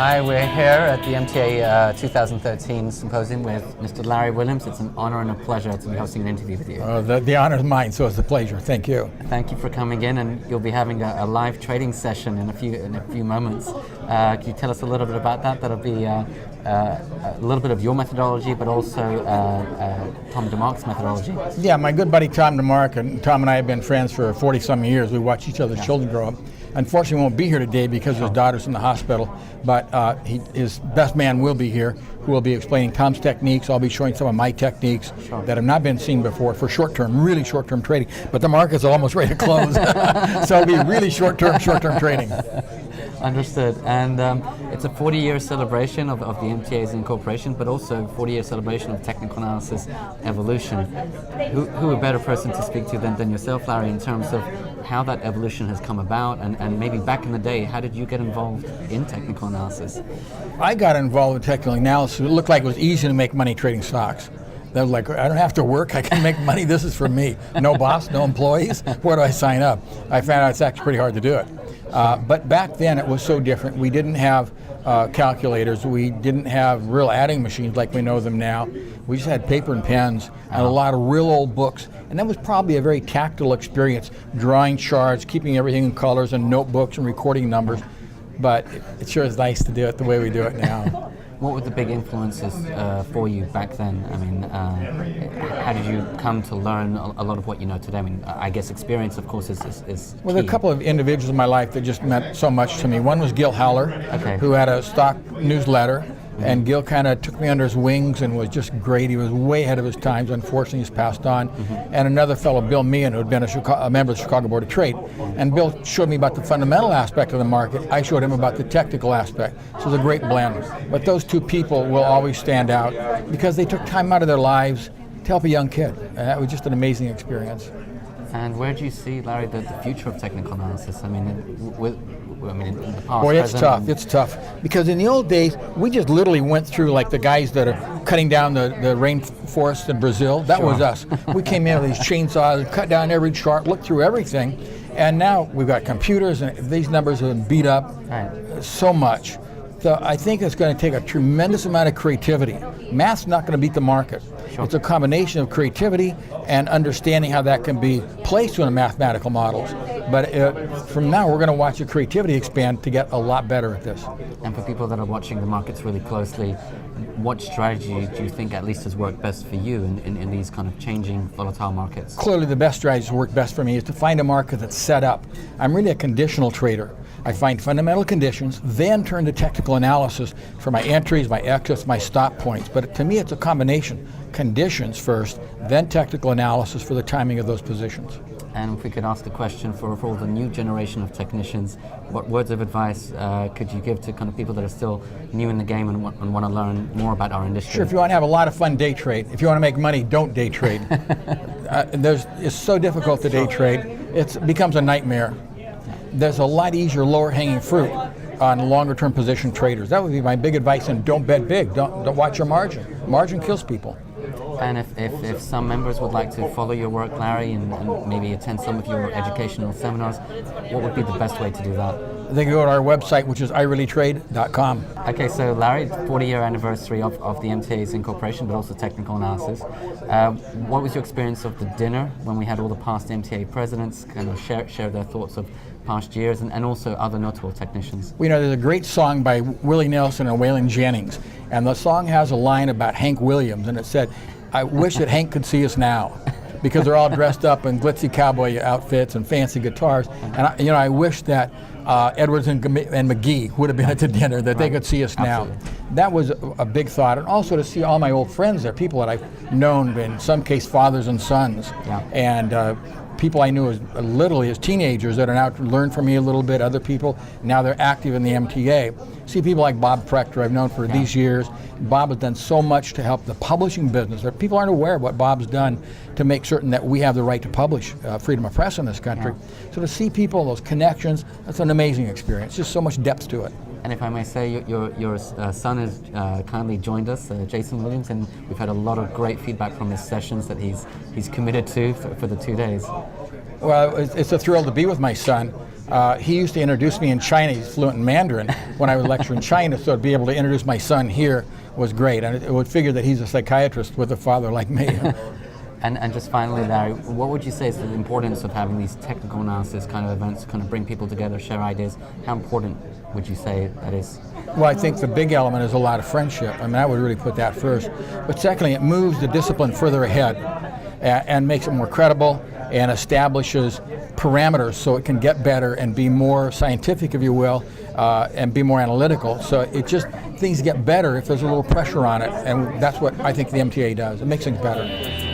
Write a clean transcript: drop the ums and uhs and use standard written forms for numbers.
Hi, we're here at the MTA 2013 Symposium with Mr. Larry Williams. It's an honor and a pleasure to be hosting an interview with you. The honor is mine, so it's a pleasure. Thank you. Thank you for coming in, and you'll be having a live trading session in a few moments. Can you tell us a little bit about that? That'll be a little bit of your methodology, but also Tom DeMark's methodology. Yeah, my good buddy Tom DeMark, and Tom and I have been friends for 40-some years. We watch each other's children grow up. Unfortunately, he won't be here today because his daughter's in the hospital, but his best man will be here, who will be explaining Tom's techniques. I'll be showing some of my techniques that have not been seen before for short-term, really short-term trading. But the market's almost ready to close, so it'll be really short-term trading. Understood. And it's a 40-year celebration of the MTA's incorporation, but also 40-year celebration of technical analysis evolution. Who a better person to speak to than yourself, Larry, in terms of how that evolution has come about, and maybe back in the day, how did you get involved in technical analysis? I got involved with technical analysis. It looked like it was easy to make money trading stocks. That was like, I don't have to work, I can make money, this is for me. No boss, no employees, where do I sign up? I found out it's actually pretty hard to do it. But back then it was so different. We didn't have calculators, we didn't have real adding machines like we know them now. We just had paper and pens and a lot of real old books. And that was probably a very tactile experience, drawing charts, keeping everything in colors and notebooks and recording numbers. But it sure is nice to do it the way we do it now. What were the big influences for you back then? I mean, how did you come to learn a lot of what you know today? I mean, I guess experience, of course, is Well, there are a couple of individuals in my life that just meant so much to me. One was Gil Howler, who had a stock newsletter. And Gil kind of took me under his wings and was just great. He was way ahead of his times. Unfortunately, he's passed on. And another fellow, Bill Meehan, who had been a member of the Chicago Board of Trade. And Bill showed me about the fundamental aspect of the market. I showed him about the technical aspect. So it was a great blend. But those two people will always stand out because they took time out of their lives to help a young kid. And that was just an amazing experience. And where do you see, Larry, the future of technical analysis? I mean, in the past. Boy, it's tough. It's tough because in the old days, we just literally went through like the guys that are cutting down the rainforest in Brazil. That was us. We came in with these chainsaws, cut down every chart, looked through everything, and now we've got computers, and these numbers have been beat up so much. So I think it's going to take a tremendous amount of creativity. Math's not going to beat the market. It's a combination of creativity and understanding how that can be placed in mathematical models. But from now, we're going to watch the creativity expand to get a lot better at this. And for people that are watching the markets really closely, what strategy do you think at least has worked best for you in these kind of changing, volatile markets? Clearly, the best strategy to work best for me is to find a market that's set up. I'm really a conditional trader. I find fundamental conditions, then turn to technical analysis for my entries, my exits, my stop points. But to me, it's a combination. Conditions first, then technical analysis for the timing of those positions. And if we could ask a question for all the new generation of technicians, what words of advice could you give to kind of people that are still new in the game and want to learn more about our industry? Sure, if you want to have a lot of fun, day trade. If you want to make money, don't day trade. It's so difficult to day trade. It becomes a nightmare. There's a lot easier lower hanging fruit on longer term position traders. That would be my big advice, and don't bet big. Don't watch your margin. Margin kills people. And if some members would like to follow your work, Larry, and maybe attend some of your educational seminars, what would be the best way to do that? They can go to our website, which is ireallytrade.com. Okay, so Larry, 40-year anniversary of the MTA's incorporation, but also technical analysis. What was your experience of the dinner when we had all the past MTA presidents kind of share their thoughts of past years and also other notable technicians? Well, there's a great song by Willie Nelson and Waylon Jennings, and the song has a line about Hank Williams, and it said, "I wish that Hank could see us now," because they're all dressed up in glitzy cowboy outfits and fancy guitars. And I wish that Edwards and McGee would have been at the dinner, that they could see us now. That was a big thought, and also to see all my old friends there, people that I've known, in some case fathers and sons, and people I knew literally as teenagers that are now learned from me a little bit, other people, now they're active in the MTA. See people like Bob Prechter I've known for these years. Bob has done so much to help the publishing business. People aren't aware of what Bob's done to make certain that we have the right to publish, freedom of press in this country. So to see people, those connections, that's an amazing experience. Just so much depth to it. And if I may say, your son has kindly joined us, Jason Williams, and we've had a lot of great feedback from his sessions that he's committed to for the 2 days. Well, it's a thrill to be with my son. He used to introduce me in China. He's fluent in Mandarin when I would lecture in China, so to be able to introduce my son here was great. And it would figure that he's a psychiatrist with a father like me. And just finally, Larry, what would you say is the importance of having these technical analysis kind of events, kind of bring people together, share ideas? How important would you say that is? Well, I think the big element is a lot of friendship. I mean, I would really put that first. But secondly, it moves the discipline further ahead and makes it more credible and establishes parameters so it can get better and be more scientific, if you will, and be more analytical. So it just, things get better if there's a little pressure on it, and that's what I think the MTA does. It makes things better.